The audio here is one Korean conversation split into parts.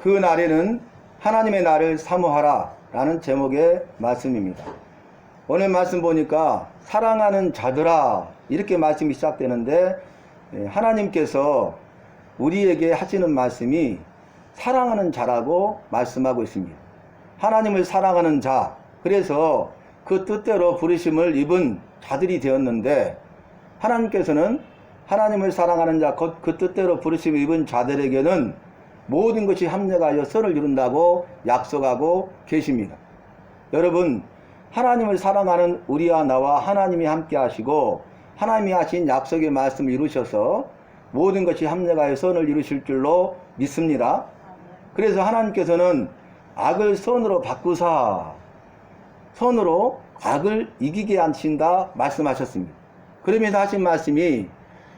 그 날에는 하나님의 날을 사모하라 라는 제목의 말씀입니다. 오늘 말씀 보니까 사랑하는 자들아 이렇게 말씀이 시작되는데, 하나님께서 우리에게 하시는 말씀이 사랑하는 자라고 말씀하고 있습니다. 하나님을 사랑하는 자, 그래서 그 뜻대로 부르심을 입은 자들이 되었는데, 하나님께서는 하나님을 사랑하는 자, 그 뜻대로 부르심을 입은 자들에게는 모든 것이 합력하여 선을 이룬다고 약속하고 계십니다. 여러분, 하나님을 사랑하는 우리와 나와 하나님이 함께 하시고 하나님이 하신 약속의 말씀을 이루셔서 모든 것이 합력하여 선을 이루실 줄로 믿습니다. 그래서 하나님께서는 악을 선으로 바꾸사 선으로 악을 이기게 하신다 말씀하셨습니다. 그러면서 하신 말씀이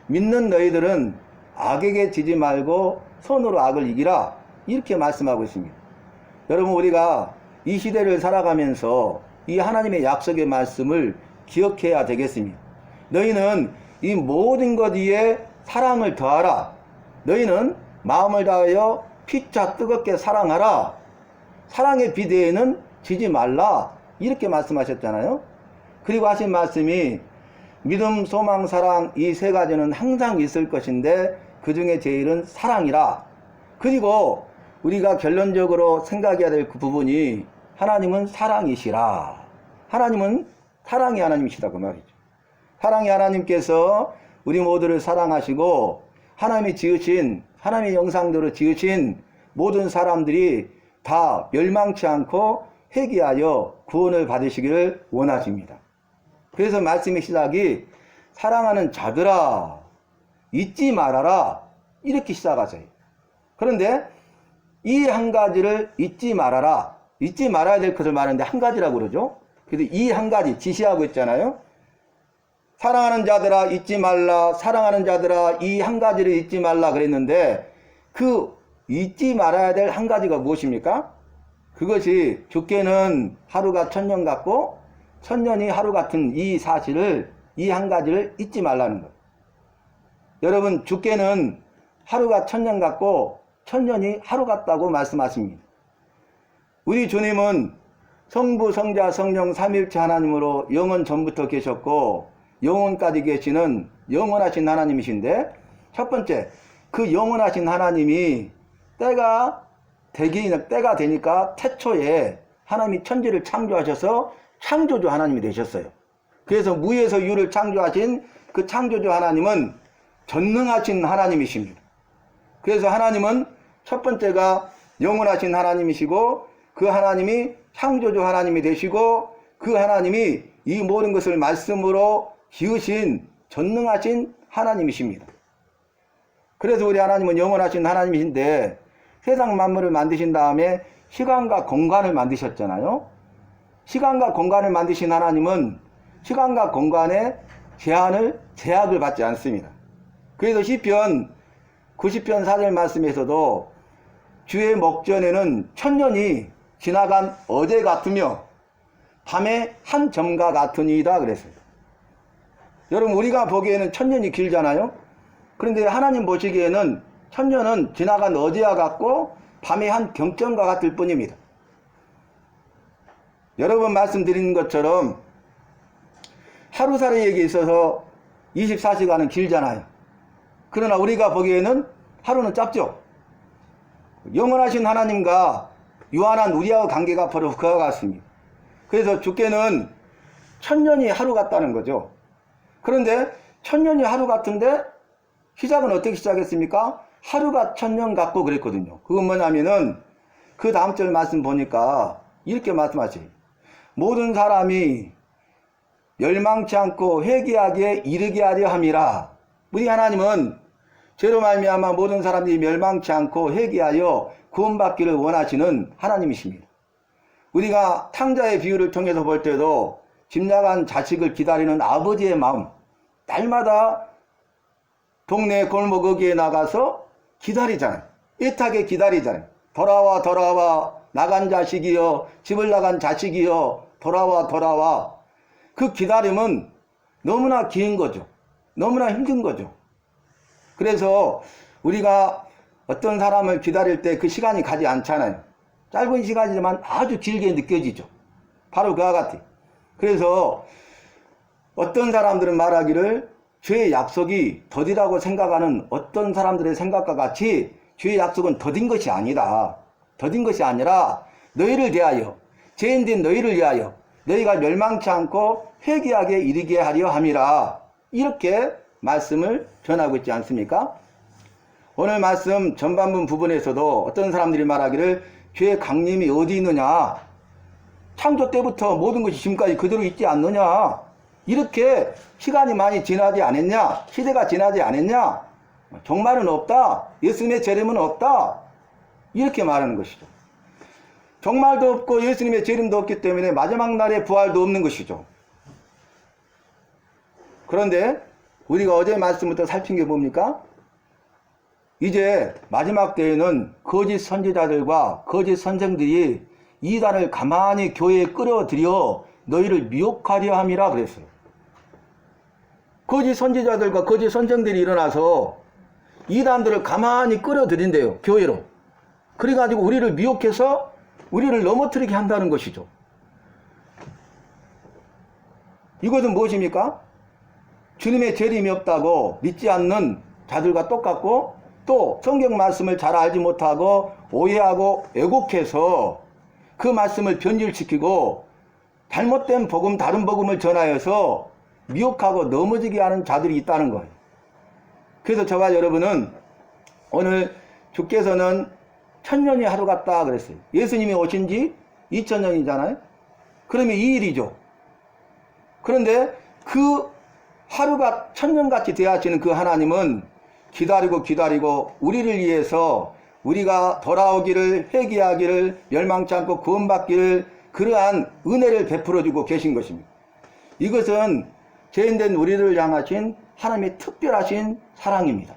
믿는 너희들은 악에게 지지 말고 선으로 악을 이기라 이렇게 말씀하고 있습니다. 여러분, 우리가 이 시대를 살아가면서 이 하나님의 약속의 말씀을 기억해야 되겠습니다. 너희는 이 모든 것 위에 사랑을 더하라. 너희는 마음을 다하여 피차 뜨겁게 사랑하라. 사랑의 비대에는 지지 말라. 이렇게 말씀하셨잖아요. 그리고 하신 말씀이 믿음, 소망, 사랑 이 세 가지는 항상 있을 것인데 그 중에 제일은 사랑이라. 그리고 우리가 결론적으로 생각해야 될 그 부분이 하나님은 사랑이시라. 하나님은 사랑의 하나님이시다 그 말이죠. 사랑의 하나님께서 우리 모두를 사랑하시고 하나님이 지으신, 하나님의 영상대로 지으신 모든 사람들이 다 멸망치 않고 회개하여 구원을 받으시기를 원하십니다. 그래서 말씀의 시작이 사랑하는 자들아 잊지 말아라 이렇게 시작하세요. 그런데 이 한 가지를 잊지 말아라, 잊지 말아야 될 것을 말하는데 한 가지라고 그러죠. 그래서 이 한 가지 지시하고 있잖아요. 사랑하는 자들아 잊지 말라, 사랑하는 자들아 이 한 가지를 잊지 말라 그랬는데 그 잊지 말아야 될 한 가지가 무엇입니까? 그것이 주께는 하루가 천년 같고 천년이 하루 같은 이 사실을, 이 한 가지를 잊지 말라는 것. 여러분, 주께는 하루가 천년 같고 천년이 하루 같다고 말씀하십니다. 우리 주님은 성부, 성자, 성령 삼위일체 하나님으로 영원 전부터 계셨고 영원까지 계시는 영원하신 하나님이신데, 첫 번째, 그 영원하신 하나님이 때가 되니까 태초에 하나님이 천지를 창조하셔서 창조주 하나님이 되셨어요. 그래서 무에서 유를 창조하신 그 창조주 하나님은 전능하신 하나님이십니다. 그래서 하나님은 첫 번째가 영원하신 하나님이시고 그 하나님이 창조주 하나님이 되시고 그 하나님이 이 모든 것을 말씀으로 지으신 전능하신 하나님이십니다. 그래서 우리 하나님은 영원하신 하나님이신데 세상 만물을 만드신 다음에 시간과 공간을 만드셨잖아요. 시간과 공간을 만드신 하나님은 시간과 공간의 제약을 받지 않습니다. 그래서 시편 90편 4절 말씀에서도 주의 목전에는 천년이 지나간 어제 같으며 밤의 한 점과 같으니이다 그랬어요. 여러분, 우리가 보기에는 천년이 길잖아요. 그런데 하나님 보시기에는 천년은 지나간 어제와 같고 밤의 한 경점과 같을 뿐입니다. 여러 번 말씀드린 것처럼 하루살이에게 있어서 24시간은 길잖아요. 그러나 우리가 보기에는 하루는 짧죠. 영원하신 하나님과 유한한 우리하고 관계가 바로 그와 같습니다. 그래서 주께는 천년이 하루 같다는 거죠. 그런데 천년이 하루 같은데 시작은 어떻게 시작했습니까? 하루가 천년 같고 그랬거든요. 그건 뭐냐면은 그 다음 절 말씀 보니까 이렇게 말씀하세요. 모든 사람이 멸망치 않고 회개하기에 이르게 하려 함이라. 우리 하나님은 죄로 말미암아 모든 사람들이 멸망치 않고 회개하여 구원받기를 원하시는 하나님이십니다. 우리가 탕자의 비유를 통해서 볼 때도 집나간 자식을 기다리는 아버지의 마음, 날마다 동네 골목 어귀에 나가서 기다리잖아요. 애타게 기다리잖아요. 돌아와 돌아와 나간 자식이여, 집을 나간 자식이여, 돌아와 돌아와. 그 기다림은 너무나 긴 거죠. 너무나 힘든 거죠. 그래서 우리가 어떤 사람을 기다릴 때 그 시간이 가지 않잖아요. 짧은 시간이지만 아주 길게 느껴지죠. 바로 그와 같아요. 그래서 어떤 사람들은 말하기를 주의 약속이 더디다고 생각하는 어떤 사람들의 생각과 같이 주의 약속은 더딘 것이 아니다. 더딘 것이 아니라 너희를 대하여, 죄인된 너희를 위하여 너희가 멸망치 않고 회개하게 이르게 하려 함이라. 이렇게 말씀을 전하고 있지 않습니까? 오늘 말씀 전반부 부분에서도 어떤 사람들이 말하기를 주의 강림이 어디 있느냐, 창조 때부터 모든 것이 지금까지 그대로 있지 않느냐, 이렇게 시간이 많이 지나지 않았냐, 시대가 지나지 않았냐, 종말은 없다, 예수님의 재림은 없다, 이렇게 말하는 것이죠. 종말도 없고 예수님의 재림도 없기 때문에 마지막 날에 부활도 없는 것이죠. 그런데 우리가 어제 말씀부터 살핀 게 뭡니까? 이제 마지막 때에는 거짓 선지자들과 거짓 선생들이 이단을 가만히 교회에 끌어들여 너희를 미혹하려 함이라 그랬어요. 거짓 선지자들과 거짓 선생들이 일어나서 이단들을 가만히 끌어들인대요, 교회로. 그래가지고 우리를 미혹해서 우리를 넘어뜨리게 한다는 것이죠. 이것은 무엇입니까? 주님의 재림이 없다고 믿지 않는 자들과 똑같고, 또 성경 말씀을 잘 알지 못하고 오해하고 왜곡해서 그 말씀을 변질시키고 잘못된 복음, 다른 복음을 전하여서 미혹하고 넘어지게 하는 자들이 있다는 거예요. 그래서 저와 여러분은 오늘 주께서는 천년이 하루 같다 그랬어요. 예수님이 오신 지 2000년이잖아요. 그러면 이 일이죠. 그런데 그 하루가 천년같이 대하시는 그 하나님은 기다리고 우리를 위해서 우리가 돌아오기를, 회개하기를, 멸망치 않고 구원받기를 그러한 은혜를 베풀어주고 계신 것입니다. 이것은 죄인된 우리를 향하신 하나님의 특별하신 사랑입니다.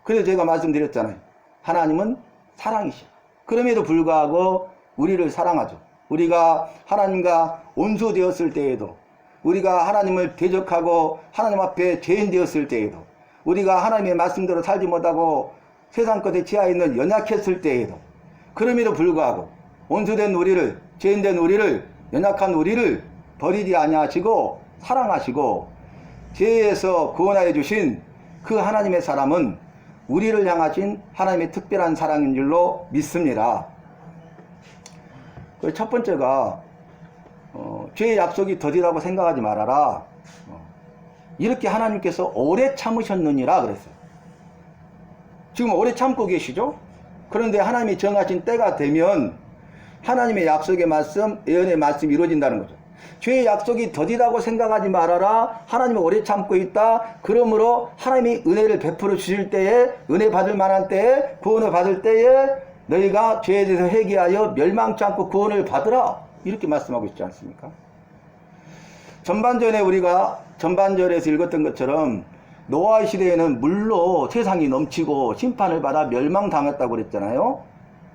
그래서 제가 말씀드렸잖아요. 하나님은 사랑이시죠. 그럼에도 불구하고 우리를 사랑하죠. 우리가 하나님과 원수되었을 때에도, 우리가 하나님을 대적하고 하나님 앞에 죄인 되었을 때에도, 우리가 하나님의 말씀대로 살지 못하고 세상 것에 치하 있는 연약했을 때에도, 그럼에도 불구하고 원수된 우리를, 죄인된 우리를, 연약한 우리를 버리지 아니하시고 사랑하시고 죄에서 구원하여 주신 그 하나님의 사람은 우리를 향하신 하나님의 특별한 사랑인 줄로 믿습니다. 첫 번째가 죄의 약속이 더디다고 생각하지 말아라. 이렇게 하나님께서 오래 참으셨느니라 그랬어요. 지금 오래 참고 계시죠? 그런데 하나님이 정하신 때가 되면 하나님의 약속의 말씀, 예언의 말씀이 이루어진다는 거죠. 죄의 약속이 더디다고 생각하지 말아라. 하나님은 오래 참고 있다. 그러므로 하나님이 은혜를 베풀어 주실 때에, 은혜 받을 만한 때에, 구원을 받을 때에 너희가 죄에 대해서 회개하여 멸망치 않고 구원을 받으라. 이렇게 말씀하고 있지 않습니까? 우리가 전반절에서 읽었던 것처럼 노아의 시대에는 물로 세상이 넘치고 심판을 받아 멸망당했다고 그랬잖아요.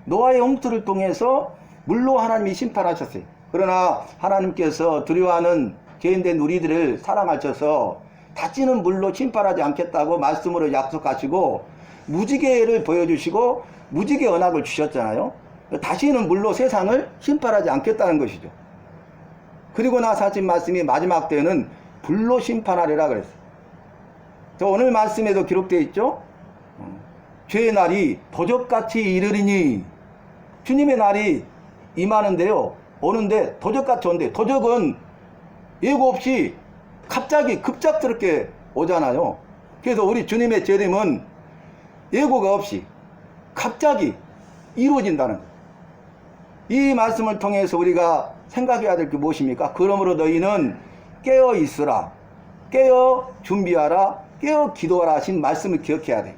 노아의 홍수를 통해서 물로 하나님이 심판하셨어요. 그러나 하나님께서 두려워하는 죄인된 우리들을 사랑하셔서 다시는 물로 심판하지 않겠다고 말씀으로 약속하시고 무지개를 보여주시고 무지개 언약을 주셨잖아요. 다시는 물로 세상을 심판하지 않겠다는 것이죠. 그리고 나서 하신 말씀이 마지막 때에는 불로 심판하리라 그랬어요. 오늘 말씀에도 기록되어 있죠. 죄의 날이 도적같이 이르리니, 주님의 날이 임하는데요, 오는데 도적같이 온대. 도적은 예고 없이 갑자기 급작스럽게 오잖아요. 그래서 우리 주님의 재림은 예고가 없이 갑자기 이루어진다는 거예요. 이 말씀을 통해서 우리가 생각해야 될 게 무엇입니까? 그러므로 너희는 깨어 있으라, 깨어 준비하라, 깨어 기도하라 하신 말씀을 기억해야 돼요.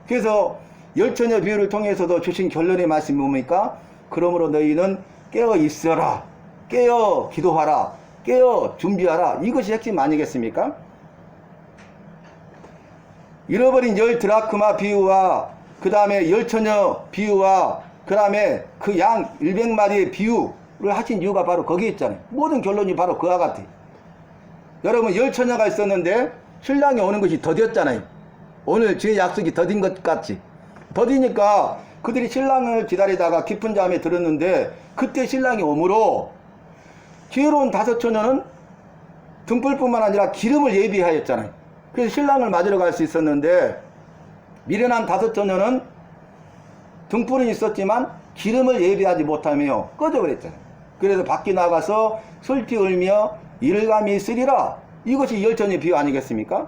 그래서 열처녀 비유를 통해서도 주신 결론의 말씀이 뭡니까? 그러므로 너희는 깨어 있어라, 깨어 기도하라, 깨어 준비하라. 이것이 핵심 아니겠습니까? 잃어버린 열 드라크마 비유와 그 다음에 열처녀 비유와 그 다음에 그 양 100마리의 비유를 하신 이유가 바로 거기에 있잖아요. 모든 결론이 바로 그와 같아요. 여러분, 열처녀가 있었는데 신랑이 오는 것이 더뎠잖아요. 오늘 주의 약속이 더딘 것 같지. 더디니까 그들이 신랑을 기다리다가 깊은 잠에 들었는데 그때 신랑이 오므로 지혜로운 다섯 처녀는 등불뿐만 아니라 기름을 예비하였잖아요. 그래서 신랑을 맞으러 갈 수 있었는데 미련한 다섯 처녀는 등불은 있었지만 기름을 예비하지 못하며 꺼져버렸잖아요. 그래서 밖에 나가서 슬피 울며 일감이 있으리라. 이것이 열전의 비유 아니겠습니까?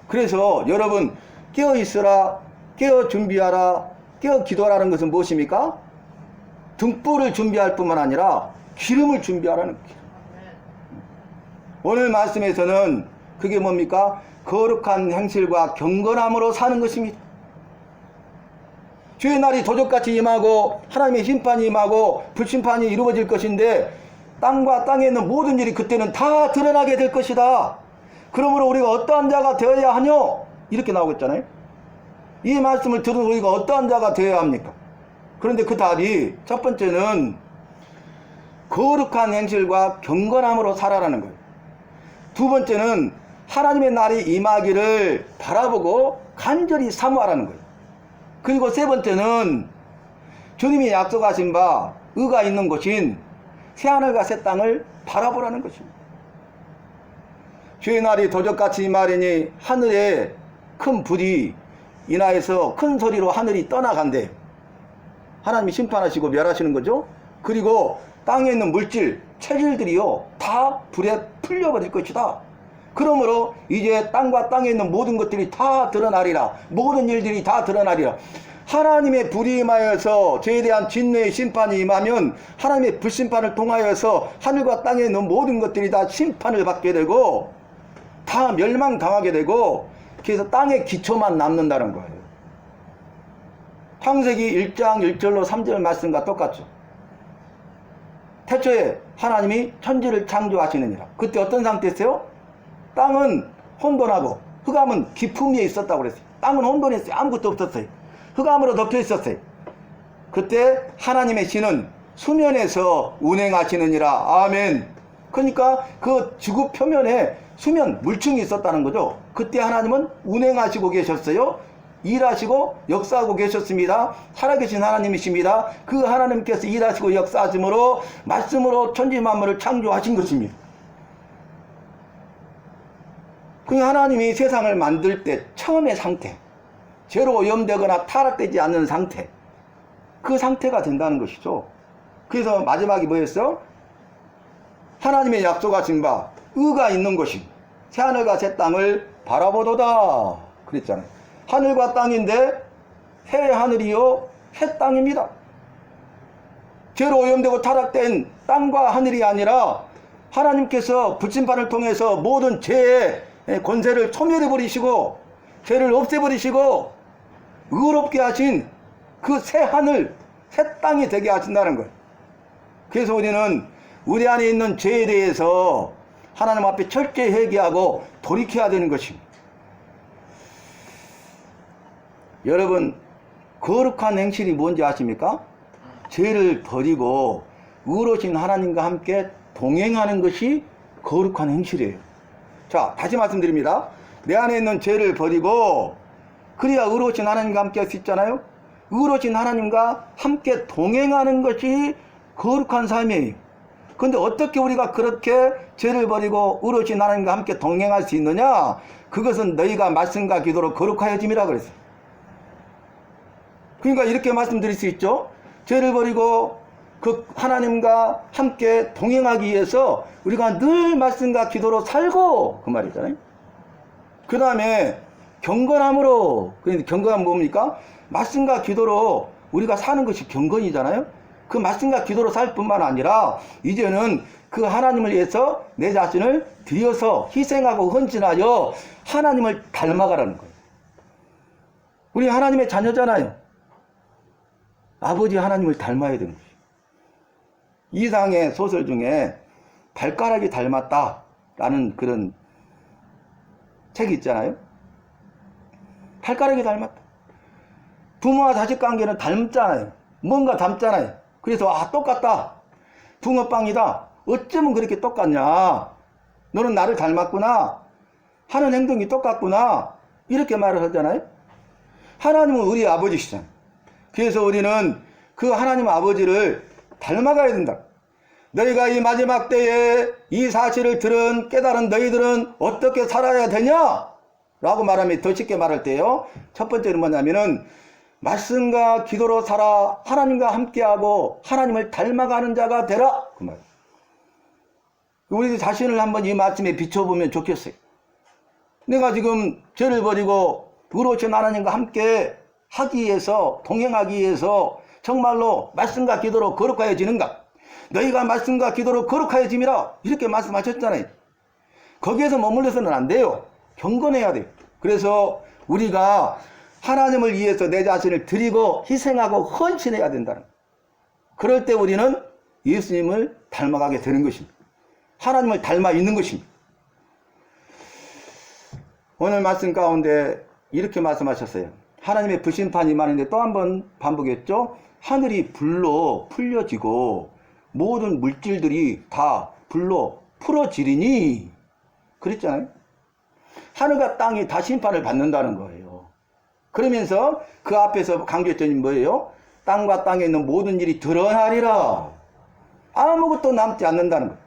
그래서 여러분 깨어 있으라, 깨어 준비하라, 깨어 기도하라는 것은 무엇입니까? 등불을 준비할 뿐만 아니라 기름을 준비하라는 거예요. 오늘 말씀에서는 그게 뭡니까? 거룩한 행실과 경건함으로 사는 것입니다. 주의 날이 도적같이 임하고 하나님의 심판이 임하고 불심판이 이루어질 것인데 땅과 땅에 있는 모든 일이 그때는 다 드러나게 될 것이다. 그러므로 우리가 어떠한 자가 되어야 하뇨? 이렇게 나오고 있잖아요. 이 말씀을 들은 우리가 어떠한 자가 되어야 합니까? 그런데 그 답이 첫 번째는 거룩한 행실과 경건함으로 살아라는 거예요. 두 번째는 하나님의 날이 임하기를 바라보고 간절히 사모하라는 거예요. 그리고 세 번째는 주님이 약속하신 바 의가 있는 곳인 새하늘과 새 땅을 바라보라는 것입니다. 주의 날이 도적같이 임하리니 하늘에 큰 불이 인하여서 큰 소리로 하늘이 떠나간대. 하나님이 심판하시고 멸하시는 거죠. 그리고 땅에 있는 물질, 체질들이요 다 불에 풀려버릴 것이다. 그러므로 이제 땅과 땅에 있는 모든 것들이 다 드러나리라. 모든 일들이 다 드러나리라. 하나님의 불이 임하여서 죄에 대한 진노의 심판이 임하면 하나님의 불심판을 통하여서 하늘과 땅에 있는 모든 것들이 다 심판을 받게 되고 다 멸망당하게 되고 그래서 땅의 기초만 남는다는 거예요. 창세기 1장 1절로 3절 말씀과 똑같죠. 태초에 하나님이 천지를 창조하시느니라. 그때 어떤 상태였어요? 땅은 혼돈하고 흑암은 깊음 위에 있었다고 그랬어요. 땅은 혼돈했어요. 아무것도 없었어요. 흑암으로 덮여 있었어요. 그때 하나님의 신은 수면에서 운행하시느니라. 아멘. 그러니까 그 지구 표면에 수면 물층이 있었다는 거죠. 그때 하나님은 운행하시고 계셨어요. 일하시고 역사하고 계셨습니다. 살아계신 하나님이십니다. 그 하나님께서 일하시고 역사하심으로 말씀으로 천지 만물을 창조하신 것입니다. 그 하나님이 세상을 만들 때 처음의 상태, 죄로 오염되거나 타락되지 않는 상태, 그 상태가 된다는 것이죠. 그래서 마지막이 뭐였어? 하나님의 약속하신 바 의가 있는 것이 새하늘과 새 땅을 바라보도다 그랬잖아요. 하늘과 땅인데 새 하늘이요 새 땅입니다. 죄로 오염되고 타락된 땅과 하늘이 아니라 하나님께서 불심판을 통해서 모든 죄의 권세를 소멸해 버리시고 죄를 없애버리시고 의롭게 하신 그 새 하늘 새 땅이 되게 하신다는 거예요. 그래서 우리는 우리 안에 있는 죄에 대해서 하나님 앞에 철저히 회개하고 돌이켜야 되는 것입니다. 여러분 거룩한 행실이 뭔지 아십니까? 죄를 버리고 의로우신 하나님과 함께 동행하는 것이 거룩한 행실이에요. 자, 다시 말씀드립니다. 내 안에 있는 죄를 버리고 그래야 의로우신 하나님과 함께 할 수 있잖아요. 의로우신 하나님과 함께 동행하는 것이 거룩한 삶이에요. 그런데 어떻게 우리가 그렇게 죄를 버리고 의로우신 하나님과 함께 동행할 수 있느냐? 그것은 너희가 말씀과 기도로 거룩하여짐이라 그랬어요. 그러니까 이렇게 말씀드릴 수 있죠. 죄를 버리고 그 하나님과 함께 동행하기 위해서 우리가 늘 말씀과 기도로 살고 그 말이잖아요. 그 다음에 경건함으로, 그런데 경건함은 뭡니까? 말씀과 기도로 우리가 사는 것이 경건이잖아요. 그 말씀과 기도로 살 뿐만 아니라 이제는 그 하나님을 위해서 내 자신을 들여서 희생하고 헌신하여 하나님을 닮아가라는 거예요. 우리 하나님의 자녀잖아요. 아버지 하나님을 닮아야 되는 거예요. 이상의 소설 중에 발가락이 닮았다라는 그런 책이 있잖아요. 발가락이 닮았다. 부모와 자식 관계는 닮잖아요. 뭔가 닮잖아요. 그래서 똑같다. 붕어빵이다. 어쩌면 그렇게 똑같냐. 너는 나를 닮았구나. 하는 행동이 똑같구나. 이렇게 말을 하잖아요. 하나님은 우리 아버지시잖아요. 그래서 우리는 그 하나님 아버지를 닮아가야 된다. 너희가 이 마지막 때에 이 사실을 들은 깨달은 너희들은 어떻게 살아야 되냐? 라고 말하면 더 쉽게 말할 때요. 첫 번째는 뭐냐면은 말씀과 기도로 살아 하나님과 함께하고 하나님을 닮아가는 자가 되라. 그 말. 우리 자신을 한번 이 말씀에 비춰보면 좋겠어요. 내가 지금 죄를 버리고 의로우신 하나님과 함께 하기 위해서, 동행하기 위해서 정말로 말씀과 기도로 거룩하여지는가? 너희가 말씀과 기도로 거룩하여짐이라 이렇게 말씀하셨잖아요. 거기에서 머물러서는 안 돼요. 경건해야 돼요. 그래서 우리가 하나님을 위해서 내 자신을 드리고 희생하고 헌신해야 된다는 거예요. 그럴 때 우리는 예수님을 닮아가게 되는 것입니다. 하나님을 닮아 있는 것입니다. 오늘 말씀 가운데 이렇게 말씀하셨어요. 하나님의 불심판이 임하는데 또 한 번 반복했죠. 하늘이 불로 풀려지고 모든 물질들이 다 불로 풀어지리니 그랬잖아요. 하늘과 땅이 다 심판을 받는다는 거예요. 그러면서 그 앞에서 강조했더니 뭐예요? 땅과 땅에 있는 모든 일이 드러나리라. 아무것도 남지 않는다는 거예요.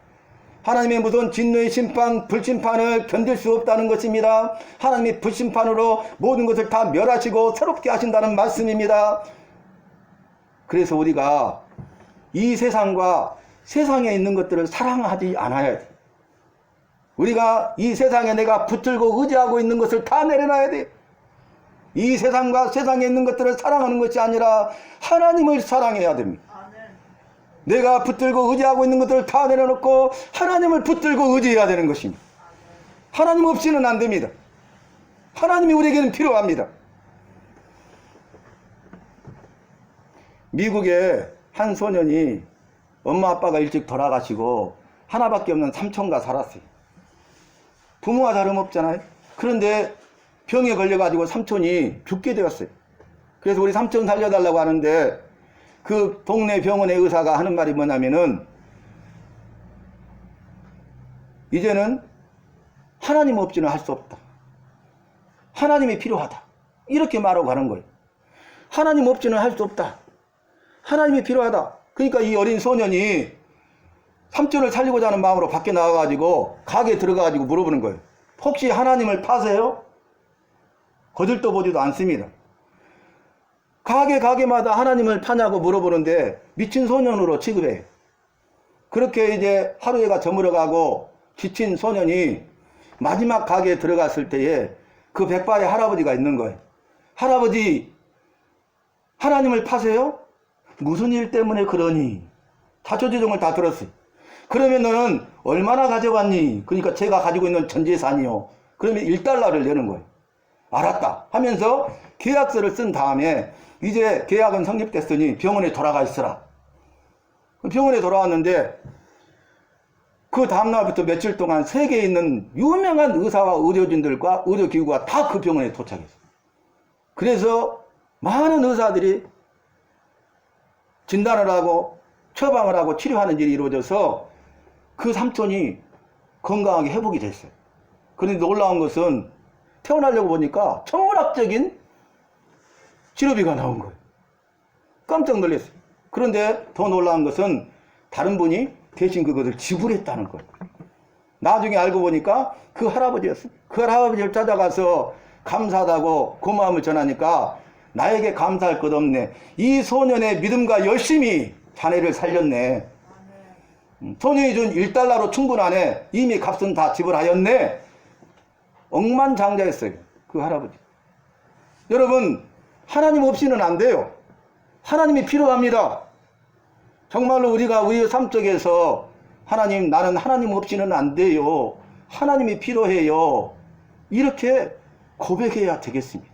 하나님의 무서운 진노의 심판, 불심판을 견딜 수 없다는 것입니다. 하나님의 불심판으로 모든 것을 다 멸하시고 새롭게 하신다는 말씀입니다. 그래서 우리가 이 세상과 세상에 있는 것들을 사랑하지 않아야 돼. 우리가 이 세상에 내가 붙들고 의지하고 있는 것을 다 내려놔야 돼. 이 세상과 세상에 있는 것들을 사랑하는 것이 아니라 하나님을 사랑해야 됩니다. 내가 붙들고 의지하고 있는 것들을 다 내려놓고 하나님을 붙들고 의지해야 되는 것입니다. 하나님 없이는 안 됩니다. 하나님이 우리에게는 필요합니다. 미국에 한 소년이 엄마 아빠가 일찍 돌아가시고 하나밖에 없는 삼촌과 살았어요. 부모와 다름없잖아요. 그런데 병에 걸려가지고 삼촌이 죽게 되었어요. 그래서 우리 삼촌 살려달라고 하는데 그 동네 병원의 의사가 하는 말이 뭐냐면은 이제는 하나님 없이는 할 수 없다. 하나님이 필요하다. 이렇게 말하고 가는 거예요. 하나님 없이는 할 수 없다. 하나님이 필요하다. 그러니까 이 어린 소년이 삼촌을 살리고자 하는 마음으로 밖에 나와가지고 가게에 들어가가지고 물어보는 거예요. 혹시 하나님을 파세요? 거들떠 보지도 않습니다. 가게마다 하나님을 파냐고 물어보는데 미친 소년으로 취급해요. 그렇게 이제 하루가 저물어가고 지친 소년이 마지막 가게에 들어갔을 때에 그 백발의 할아버지가 있는 거예요. 할아버지, 하나님을 파세요? 무슨 일 때문에 그러니? 자초지종을 다 들었어요. 그러면 너는 얼마나 가져갔니? 그러니까 제가 가지고 있는 전 재산이요. 그러면 1달러를 내는 거예요. 알았다 하면서 계약서를 쓴 다음에 이제 계약은 성립됐으니 병원에 돌아가 있으라. 병원에 돌아왔는데 그 다음날부터 며칠 동안 세계에 있는 유명한 의사와 의료진들과 의료기구가 다 그 병원에 도착했어요. 그래서 많은 의사들이 진단을 하고 처방을 하고 치료하는 일이 이루어져서 그 삼촌이 건강하게 회복이 됐어요. 그런데 놀라운 것은 태어나려고 보니까 천문학적인 치료비가 나온 거예요. 깜짝 놀랐어요. 그런데 더 놀라운 것은 다른 분이 대신 그것을 지불했다는 거예요. 나중에 알고 보니까 그 할아버지였어요. 그 할아버지를 찾아가서 감사하다고 고마움을 전하니까 나에게 감사할 것 없네. 이 소년의 믿음과 열심히 자네를 살렸네. 소년이 준 1달러로 충분하네. 이미 값은 다 지불하였네. 억만장자였어요. 그 할아버지. 여러분, 하나님 없이는 안 돼요. 하나님이 필요합니다. 정말로 우리가 우리의 삶 속에서 하나님, 나는 하나님 없이는 안 돼요. 하나님이 필요해요. 이렇게 고백해야 되겠습니다.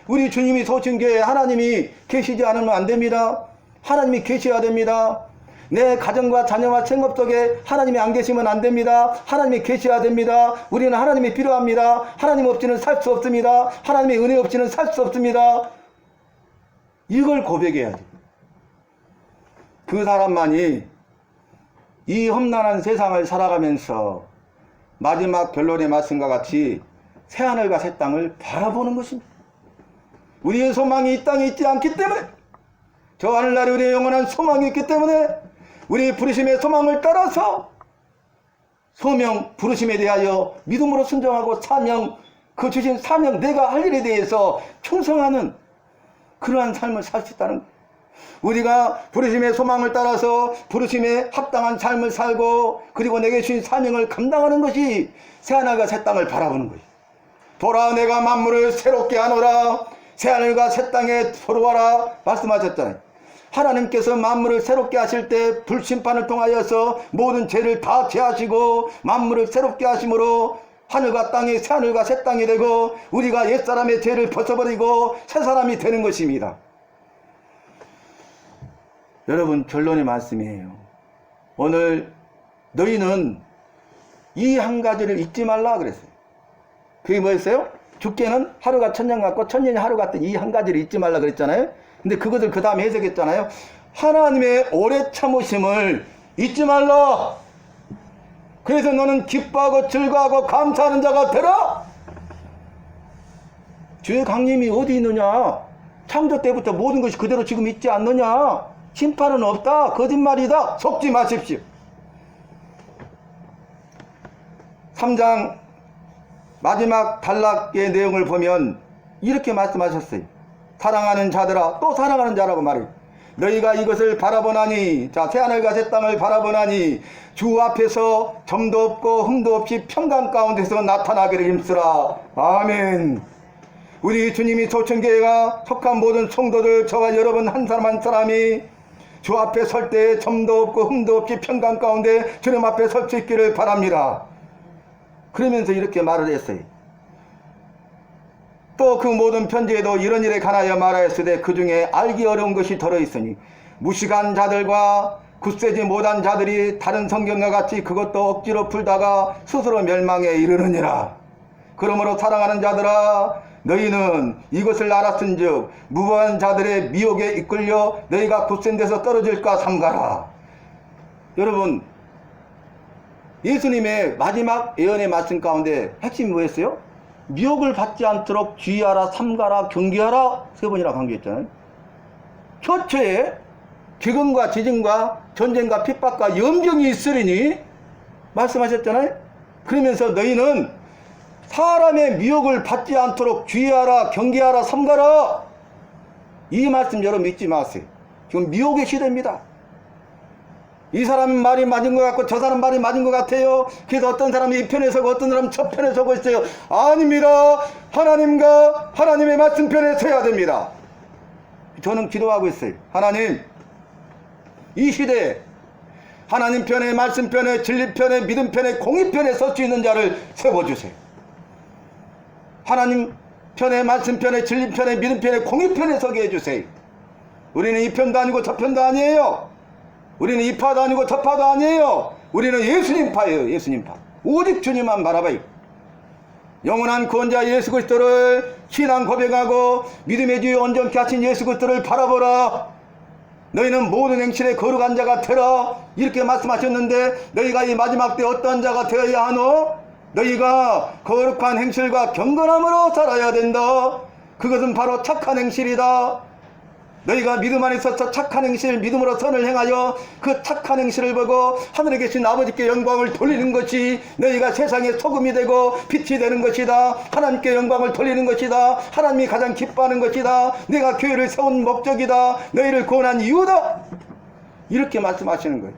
우리 주님이 소신교회에 하나님이 계시지 않으면 안 됩니다. 하나님이 계셔야 됩니다. 내 가정과 자녀와 생업 속에 하나님이 안 계시면 안 됩니다. 하나님이 계셔야 됩니다. 우리는 하나님이 필요합니다. 하나님 없이는 살 수 없습니다. 하나님의 은혜 없이는 살 수 없습니다. 이걸 고백해야 돼요. 그 사람만이 이 험난한 세상을 살아가면서 마지막 결론의 말씀과 같이 새하늘과 새 땅을 바라보는 것입니다. 우리의 소망이 이 땅에 있지 않기 때문에, 저 하늘나라에 우리의 영원한 소망이 있기 때문에 우리의 부르심의 소망을 따라서 소명 부르심에 대하여 믿음으로 순종하고 사명, 그 주신 사명, 내가 할 일에 대해서 충성하는 그러한 삶을 살 수 있다는 거예요. 우리가 부르심의 소망을 따라서 부르심에 합당한 삶을 살고, 그리고 내게 주신 사명을 감당하는 것이 새하늘과 새 땅을 바라보는 것이에요. 보라, 내가 만물을 새롭게 하노라, 새하늘과 새 땅에 들어와라 말씀하셨잖아요. 하나님께서 만물을 새롭게 하실 때 불심판을 통하여서 모든 죄를 다 제하시고 만물을 새롭게 하심으로 하늘과 땅이 새하늘과 새 땅이 되고 우리가 옛사람의 죄를 벗어버리고 새사람이 되는 것입니다. 여러분, 결론의 말씀이에요. 오늘 너희는 이 한 가지를 잊지 말라 그랬어요. 그게 뭐였어요? 죽게는 하루가 천년 같고 천년이 하루 같은 이 한 가지를 잊지 말라 그랬잖아요. 근데 그것을 그 다음에 해석했잖아요. 하나님의 오래 참으심을 잊지 말라. 그래서 너는 기뻐하고 즐거워하고 감사하는 자가 되라. 주의 강림이 어디 있느냐? 창조 때부터 모든 것이 그대로 지금 있지 않느냐? 심판은 없다. 거짓말이다. 속지 마십시오. 3장 마지막 단락의 내용을 보면 이렇게 말씀하셨어요. 사랑하는 자들아, 또 사랑하는 자라고 말해요. 너희가 이것을 바라보나니, 자, 새하늘과 새 땅을 바라보나니 주 앞에서 점도 없고 흠도 없이 평강 가운데서 나타나기를 힘쓰라. 아멘. 우리 주님이 소천교회가 속한 모든 성도들, 저와 여러분 한 사람 한 사람이 주 앞에 설 때 점도 없고 흠도 없이 평강 가운데 주님 앞에 설 수 있기를 바랍니다. 그러면서 이렇게 말을 했어요. 또 그 모든 편지에도 이런 일에 관하여 말하였으되 그 중에 알기 어려운 것이 들어있으니 무식한 자들과 굳세지 못한 자들이 다른 성경과 같이 그것도 억지로 풀다가 스스로 멸망에 이르느니라. 그러므로 사랑하는 자들아, 너희는 이것을 알았은즉 무고한 자들의 미혹에 이끌려 너희가 굳센 데서 떨어질까 삼가라. 여러분, 예수님의 마지막 예언의 말씀 가운데 핵심이 뭐였어요? 미혹을 받지 않도록 주의하라, 삼가라, 경계하라 세 번이나 강조했잖아요. 처처에 기근과 지진과 전쟁과 핍박과 염병이 있으리니 말씀하셨잖아요. 그러면서 너희는 사람의 미혹을 받지 않도록 주의하라, 경계하라, 삼가라. 이 말씀 여러분 잊지 마세요. 지금 미혹의 시대입니다. 이 사람 말이 맞은 것 같고 저 사람 말이 맞은 것 같아요. 그래서 어떤 사람이 이 편에 서고 어떤 사람은 저 편에 서고 있어요. 아닙니다. 하나님과 하나님의 말씀 편에 서야 됩니다. 저는 기도하고 있어요. 하나님, 이 시대에 하나님 편에, 말씀 편에, 진리 편에, 믿음 편에, 공의 편에 설 수 있는 자를 세워주세요. 하나님 편에, 말씀 편에, 진리 편에, 믿음 편에, 공의 편에 서게 해주세요. 우리는 이 편도 아니고 저 편도 아니에요. 우리는 이 파도 아니고 저 파도 아니에요. 우리는 예수님 파예요. 예수님 파. 오직 주님만 바라봐요. 영원한 구원자 예수 그리스도를 신앙 고백하고 믿음의 주에 온전케 하신 예수 그리스도를 바라보라. 너희는 모든 행실에 거룩한 자가 되라. 이렇게 말씀하셨는데 너희가 이 마지막 때 어떤 자가 되어야 하노? 너희가 거룩한 행실과 경건함으로 살아야 된다. 그것은 바로 착한 행실이다. 너희가 믿음 안에 있어서 착한 행실, 믿음으로 선을 행하여 그 착한 행실을 보고 하늘에 계신 아버지께 영광을 돌리는 것이 너희가 세상의 소금이 되고 빛이 되는 것이다. 하나님께 영광을 돌리는 것이다. 하나님이 가장 기뻐하는 것이다. 내가 교회를 세운 목적이다. 너희를 구원한 이유다. 이렇게 말씀하시는 거예요.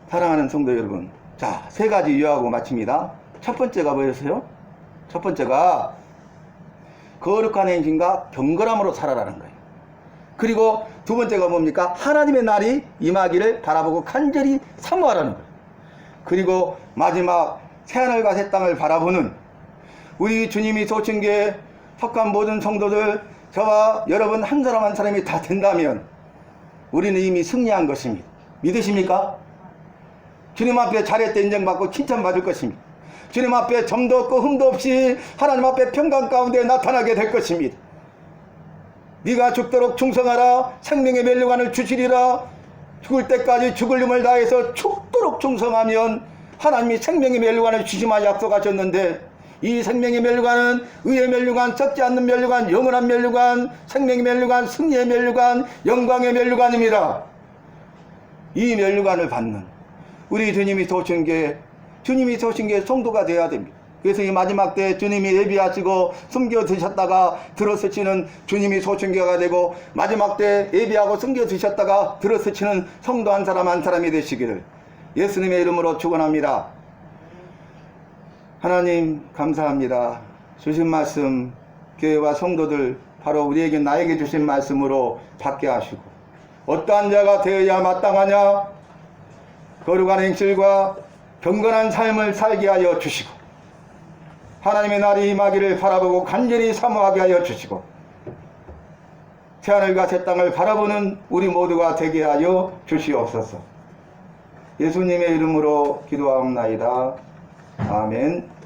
사랑하는 성도 여러분, 자, 세 가지 요하고 마칩니다. 첫 번째가 뭐였어요? 첫 번째가 거룩한 행실과 경건함으로 살아라는 거예요. 그리고 두 번째가 뭡니까? 하나님의 날이 임하기를 바라보고 간절히 사모하라는 거예요. 그리고 마지막 새하늘과 새 땅을 바라보는 우리 주님이 소천교에 속한 모든 성도들, 저와 여러분 한 사람 한 사람이 다 된다면 우리는 이미 승리한 것입니다. 믿으십니까? 주님 앞에 잘했다 인정받고 칭찬받을 것입니다. 주님 앞에 점도 없고 흠도 없이 하나님 앞에 평강 가운데 나타나게 될 것입니다. 네가 죽도록 충성하라. 생명의 멸류관을 주시리라. 죽을 때까지 죽을 힘을 다해서 죽도록 충성하면 하나님이 생명의 멸류관을 주시마 약속하셨는데 이 생명의 멸류관은 의의 멸류관, 썩지 않는 멸류관, 영원한 멸류관, 생명의 멸류관, 승리의 멸류관, 영광의 멸류관입니다. 이 멸류관을 받는 우리 주님이 쏘신 게 성도가 되어야 됩니다. 그래서 이 마지막 때 주님이 예비하시고 숨겨 드셨다가 들어서시는 주님이 소천교가 되고 마지막 때 예비하고 숨겨 드셨다가 들어서시는 성도 한 사람 한 사람이 되시기를 예수님의 이름으로 축원합니다. 하나님 감사합니다. 주신 말씀 교회와 성도들 바로 우리에게 나에게 주신 말씀으로 받게 하시고 어떠한 자가 되어야 마땅하냐 거룩한 행실과 경건한 삶을 살게 하여 주시고 하나님의 날이 임하기를 바라보고 간절히 사모하게 하여 주시고 새하늘과 새 땅을 바라보는 우리 모두가 되게 하여 주시옵소서. 예수님의 이름으로 기도하옵나이다. 아멘.